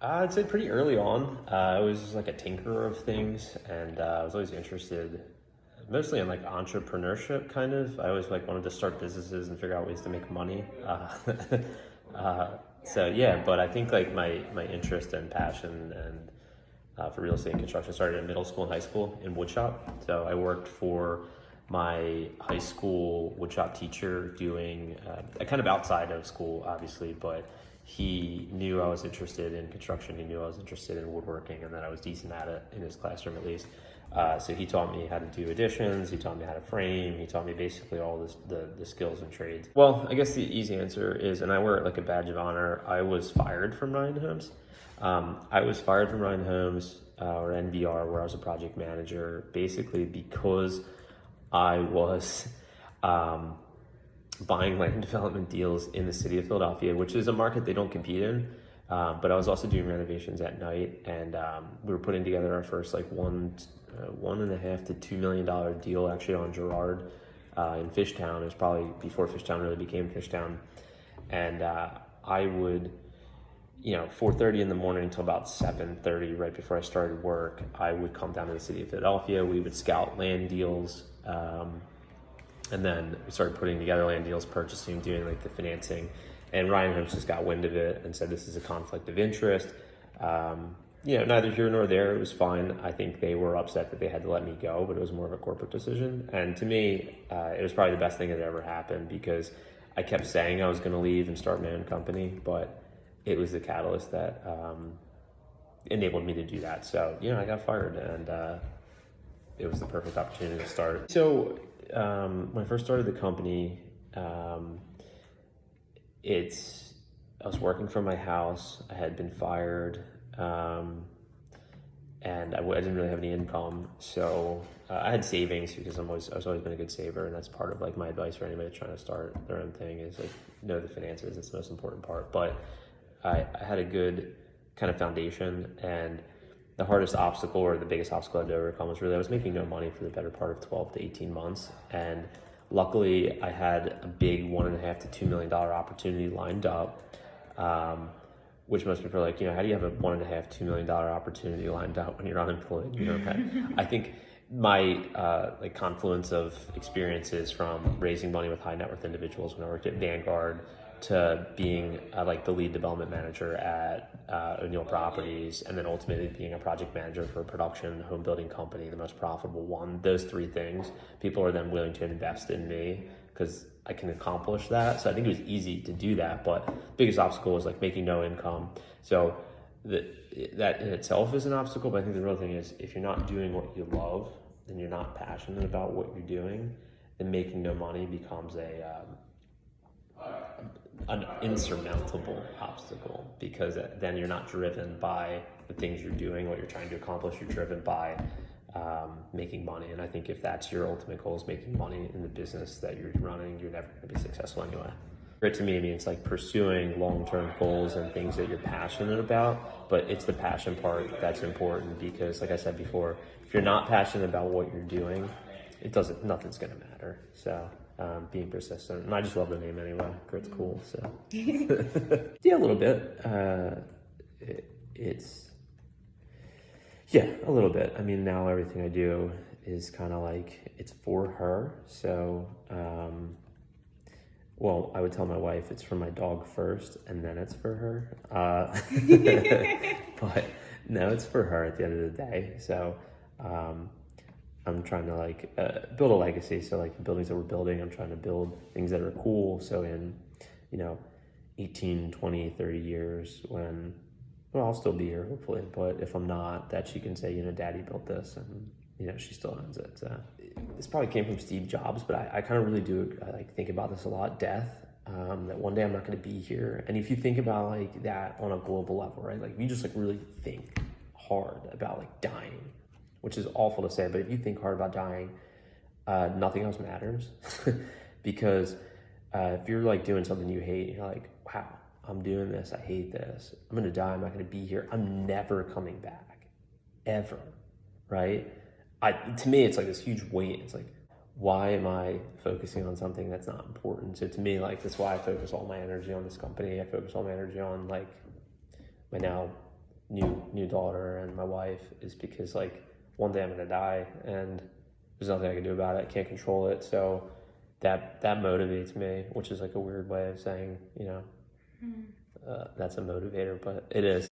I'd say pretty early on. I was just like a tinkerer of things, and I was always interested, mostly in like entrepreneurship. Kind of, I always like wanted to start businesses and figure out ways to make money. So yeah, but I think like my interest and passion and for real estate and construction started in middle school and high school in woodshop. So I worked for my high school woodshop teacher doing kind of outside of school, obviously, but he knew I was interested in construction. He knew I was interested in woodworking and that I was decent at it in his classroom at least. So he taught me how to do additions. He taught me how to frame. He taught me basically all the skills and trades. Well, I guess the easy answer is, and I wear it like a badge of honor, I was fired from Ryan Homes. I was fired from Ryan Homes or NVR, where I was a project manager, basically because I was buying land development deals in the city of Philadelphia, which is a market they don't compete in. But I was also doing renovations at night, and we were putting together our first like $1.5 to $2 million deal actually on Girard in Fishtown. It was probably before Fishtown really became Fishtown, and I would, 4:30 in the morning until about 7:30, right before I started work, I would come down to the city of Philadelphia. We would scout land deals, and then we started putting together land deals, purchasing, doing like the financing. And Ryan Holmes just got wind of it and said, this is a conflict of interest. Neither here nor there. It was fine. I think they were upset that they had to let me go, but it was more of a corporate decision. And to me, it was probably the best thing that ever happened, because I kept saying I was going to leave and start my own company, but it was the catalyst that enabled me to do that. So, I got fired, and it was the perfect opportunity to start. So when I first started the company, I was working from my house. I had been fired, and I didn't really have any income. So I had savings, because I was always been a good saver, and that's part of like my advice for anybody trying to start their own thing is like know the finances. It's the most important part. But I had a good kind of foundation, and the hardest obstacle, or the biggest obstacle I had to overcome, was really I was making no money for the better part of 12 to 18 months. And luckily I had a big $1.5 to $2 million opportunity lined up, which most people are like, how do you have a $1.5 to $2 million opportunity lined up when you're unemployed? I think my confluence of experiences, from raising money with high net worth individuals when I worked at Vanguard, to being the lead development manager at O'Neill Properties, and then ultimately being a project manager for a production home building company, the most profitable one. Those three things, people are then willing to invest in me because I can accomplish that. So I think it was easy to do that, but the biggest obstacle was like making no income. So that in itself is an obstacle, but I think the real thing is, if you're not doing what you love and you're not passionate about what you're doing, then making no money becomes an insurmountable obstacle, because then you're not driven by the things you're doing, what you're trying to accomplish. You're driven by making money. And I think if that's your ultimate goal, is making money in the business that you're running, you're never going to be successful anyway. Grit to me means like pursuing long-term goals and things that you're passionate about, but it's the passion part that's important, because like I said before, if you're not passionate about what you're doing, nothing's going to matter. So being persistent, and I just love the name anyway. Grit's cool, so yeah, a little bit. A little bit. I mean, now everything I do is kind of like it's for her. So, well, I would tell my wife it's for my dog first, and then it's for her. But no, it's for her at the end of the day. So, I'm trying to build a legacy. So like the buildings that we're building, I'm trying to build things that are cool. So in, 18, 20, 30 years, when, well, I'll still be here hopefully, but if I'm not, that she can say, Daddy built this, and, she still owns it. This probably came from Steve Jobs, but I kind of really do think about this a lot, death, that one day I'm not going to be here. And if you think about like that on a global level, right? Like you just really think hard about like dying, which is awful to say, but if you think hard about dying, nothing else matters. Because if you're like doing something you hate, you're like, wow, I'm doing this, I hate this, I'm gonna die, I'm not gonna be here, I'm never coming back, ever, right? To me, it's like this huge weight. It's like, why am I focusing on something that's not important? So to me, that's why I focus all my energy on this company. I focus all my energy on my now new daughter and my wife is because like one day I'm gonna die and there's nothing I can do about it. I can't control it. So that motivates me, which is like a weird way of saying, you know, that's a motivator, but it is.